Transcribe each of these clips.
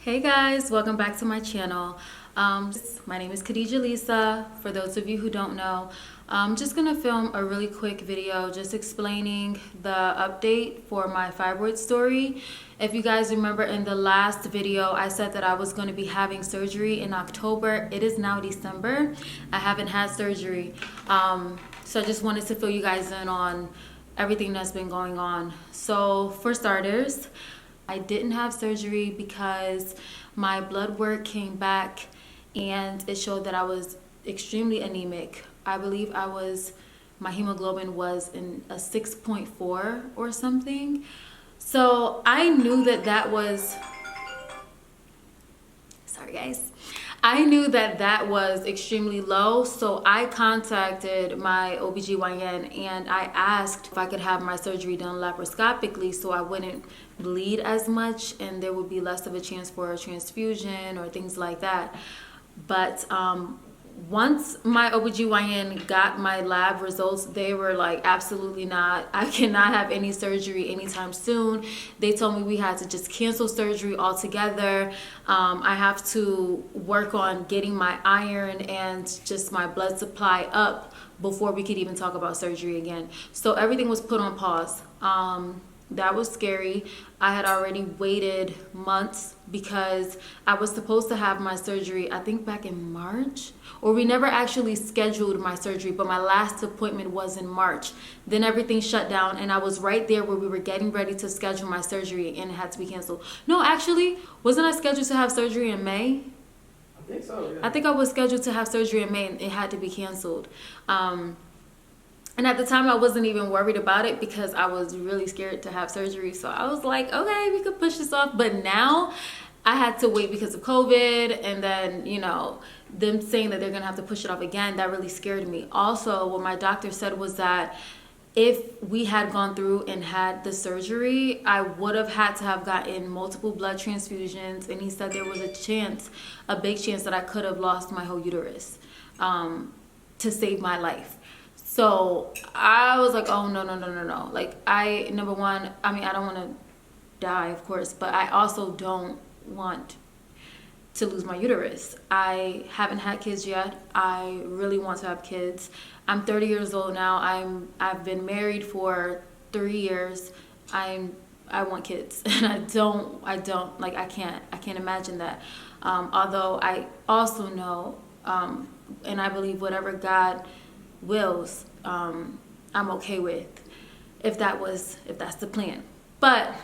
Hey guys, welcome back to my channel. My name is Khadija Lisa. For those of you who don't know, I'm just gonna film a really quick video just explaining the update for my fibroid story. If you guys remember in the last video, I said that I was gonna be having surgery in October. It is now December. I haven't had surgery. So I just wanted to fill you guys in on everything that's been going on. So for starters, I didn't have surgery because my blood work came back and it showed that I was extremely anemic. I believe my hemoglobin was in a 6.4 or something. So I knew that was, sorry guys. I knew that was extremely low, so I contacted my OBGYN and I asked if I could have my surgery done laparoscopically so I wouldn't bleed as much and there would be less of a chance for a transfusion or things like that. But once my OBGYN got my lab results, they were like, absolutely not. I cannot have any surgery anytime soon. They told me we had to just cancel surgery altogether. I have to work on getting my iron and just my blood supply up before we could even talk about surgery again. So everything was put on pause. That was scary. I had already waited months because I was supposed to have my surgery, I think back in March, or we never actually scheduled my surgery, but my last appointment was in March. Then everything shut down and I was right there where we were getting ready to schedule my surgery and it had to be canceled. No, actually, wasn't I scheduled to have surgery in May? I think so, yeah. I think I was scheduled to have surgery in May and it had to be canceled. And at the time, I wasn't even worried about it because I was really scared to have surgery. So I was like, okay, we could push this off. But now I had to wait because of COVID. And then, them saying that they're going to have to push it off again, that really scared me. Also, what my doctor said was that if we had gone through and had the surgery, I would have had to have gotten multiple blood transfusions. And he said there was a big chance that I could have lost my whole uterus to save my life. So I was like, oh, no. Like, number one, I don't want to die, of course, but I also don't want to lose my uterus. I haven't had kids yet. I really want to have kids. I'm 30 years old now. I've been married for 3 years. I want kids, and I can't imagine that. Although I also know, and I believe whatever God wills, I'm okay with if that's the plan. But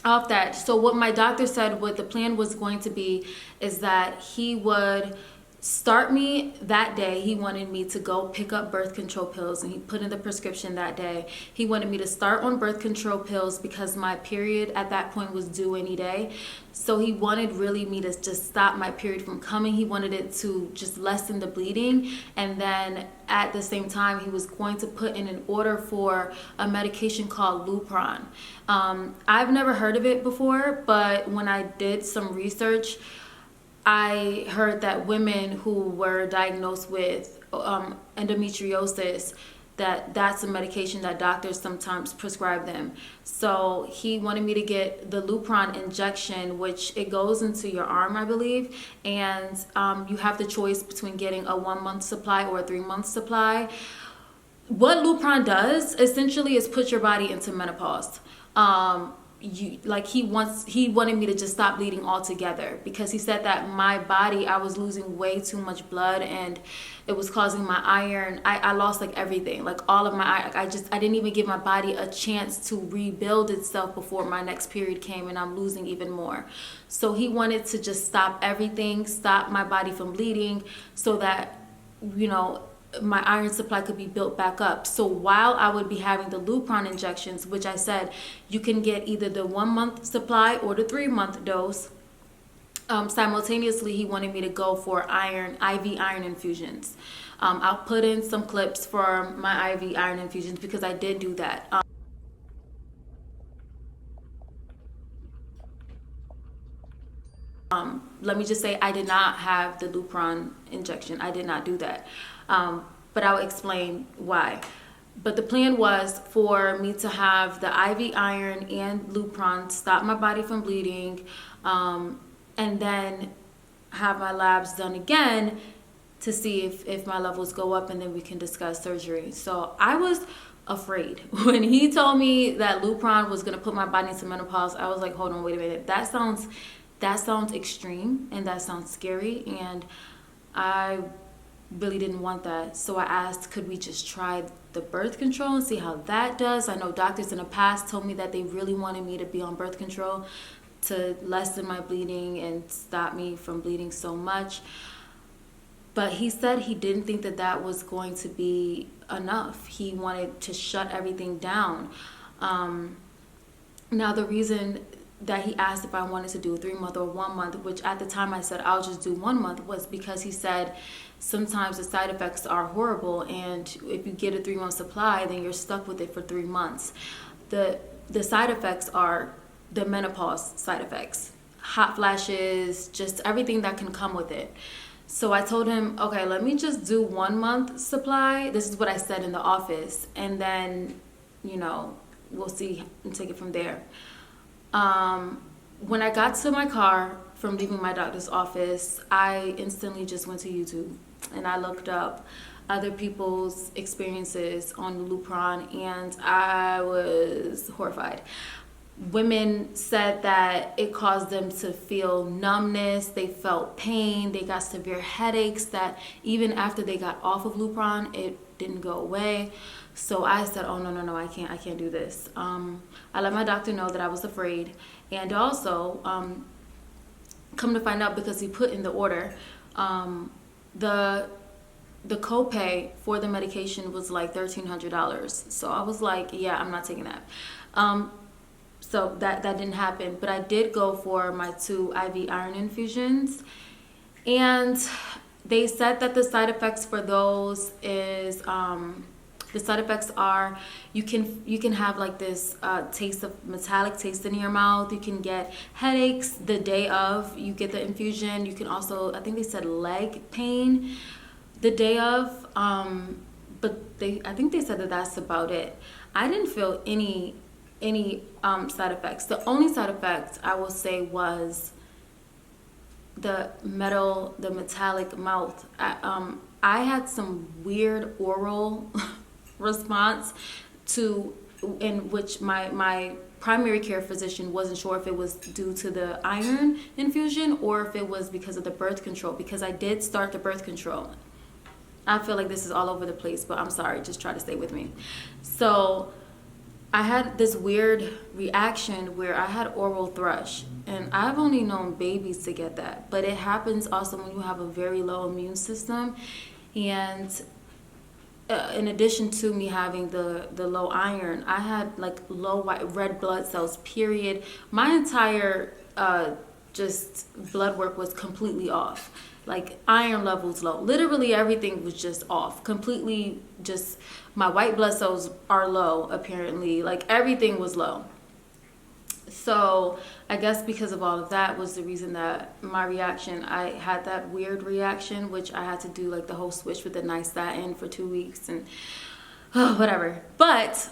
off that, so what my doctor said, what the plan was going to be is that he would start me that day. He wanted me to go pick up birth control pills, and he put in the prescription that day. He wanted me to start on birth control pills because my period at that point was due any day. So he wanted really me to just stop my period from coming. He wanted it to just lessen the bleeding. And then at the same time, he was going to put in an order for a medication called Lupron. I've never heard of it before, but when I did some research, I heard that women who were diagnosed with endometriosis, that's a medication that doctors sometimes prescribe them. So he wanted me to get the Lupron injection, which it goes into your arm, I believe. And you have the choice between getting a 1-month supply or a 3-month supply. What Lupron does essentially is put your body into menopause. He wanted me to just stop bleeding altogether because he said that my body, I was losing way too much blood and it was causing my iron. I lost like everything, like all of my iron. I didn't even give my body a chance to rebuild itself before my next period came, and I'm losing even more. So he wanted to just stop everything, stop my body from bleeding so that, my iron supply could be built back up. So while I would be having the Lupron injections, which I said you can get either the 1-month supply or the 3-month dose, simultaneously he wanted me to go for IV iron infusions. I'll put in some clips for my IV iron infusions because I did do that. Let me just say I did not have the Lupron injection. I did not do that. But I'll explain why. But the plan was for me to have the IV iron and Lupron stop my body from bleeding, and then have my labs done again to see if my levels go up, and then we can discuss surgery. So I was afraid. When he told me that Lupron was going to put my body into menopause, I was like, hold on, wait a minute. That sounds extreme, and that sounds scary, and I really didn't want that. So I asked, could we just try the birth control and see how that does? I know doctors in the past told me that they really wanted me to be on birth control to lessen my bleeding and stop me from bleeding so much. But he said he didn't think that that was going to be enough. He wanted to shut everything down. Now, the reason that he asked if I wanted to do a 3 month or 1 month, which at the time I said I'll just do 1 month, was because he said sometimes the side effects are horrible, and if you get a 3 month supply, then you're stuck with it for 3 months. The side effects are the menopause side effects, hot flashes, just everything that can come with it. So I told him, okay, let me just do 1 month supply. This is what I said in the office. And then, we'll see and take it from there. When I got to my car from leaving my doctor's office, I instantly just went to YouTube and I looked up other people's experiences on Lupron, and I was horrified. Women said that it caused them to feel numbness, they felt pain, they got severe headaches that even after they got off of Lupron, it didn't go away. So I said, oh, no, I can't do this. I let my doctor know that I was afraid. And also, come to find out, because he put in the order, the copay for the medication was like $1,300. So I was like, yeah, I'm not taking that. So that didn't happen. But I did go for my 2 IV iron infusions. And they said that the side effects for those is, the side effects are you can have like this taste of metallic taste in your mouth. You can get headaches the day of you get the infusion. You can also, I think they said leg pain the day of. But I think they said that that's about it. I didn't feel any side effects. The only side effect I will say was the metallic mouth. I had some weird oral response in which my primary care physician wasn't sure if it was due to the iron infusion or if it was because of the birth control, because I did start the birth control. I feel like this is all over the place, but I'm sorry, just try to stay with me. So I had this weird reaction where I had oral thrush, and I've only known babies to get that, but it happens also when you have a very low immune system. And in addition to me having the low iron, I had like low red blood cells, period. My entire just blood work was completely off. Like iron levels low. Literally everything was just off. Completely just, my white blood cells are low apparently. Like everything was low. So I guess because of all of that was the reason that my reaction, I had that weird reaction, which I had to do like the whole switch with the nystatin for 2 weeks and whatever. But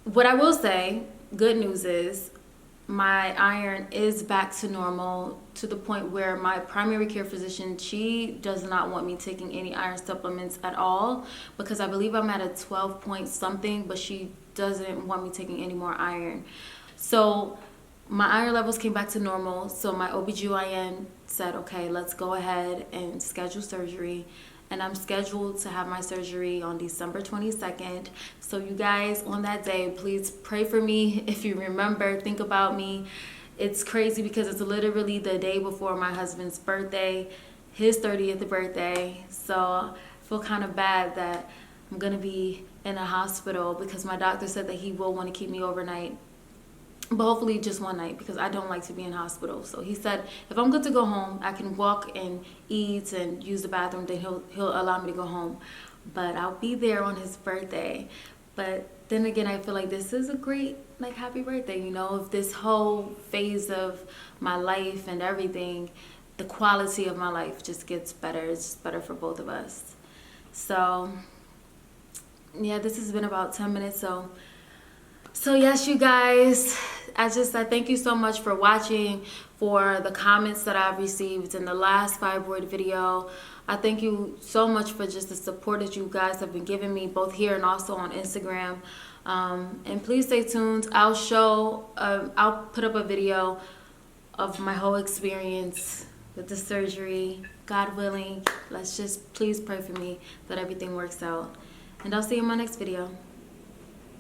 what I will say, good news is, my iron is back to normal, to the point where my primary care physician, she does not want me taking any iron supplements at all, because I believe I'm at a 12 point something, but she doesn't want me taking any more iron. So my iron levels came back to normal. So my OBGYN said, okay, let's go ahead and schedule surgery. And I'm scheduled to have my surgery on December 22nd. So you guys, on that day, please pray for me. If you remember, think about me. It's crazy because it's literally the day before my husband's birthday, his 30th birthday. So I feel kind of bad that I'm going to be in a hospital, because my doctor said that he will want to keep me overnight. But hopefully just one night, because I don't like to be in hospital. So he said if I'm good to go home, I can walk and eat and use the bathroom, then he'll allow me to go home. But I'll be there on his birthday. But then again, I feel like this is a great, like, happy birthday, if this whole phase of my life and everything, the quality of my life just gets better. It's just better for both of us. So yeah, this has been about 10 minutes. So yes, you guys, I thank you so much for watching, for the comments that I've received in the last fibroid video. I thank you so much for just the support that you guys have been giving me, both here and also on Instagram. And please stay tuned. I'll put up a video of my whole experience with the surgery. God willing, let's just please pray for me that everything works out. And I'll see you in my next video.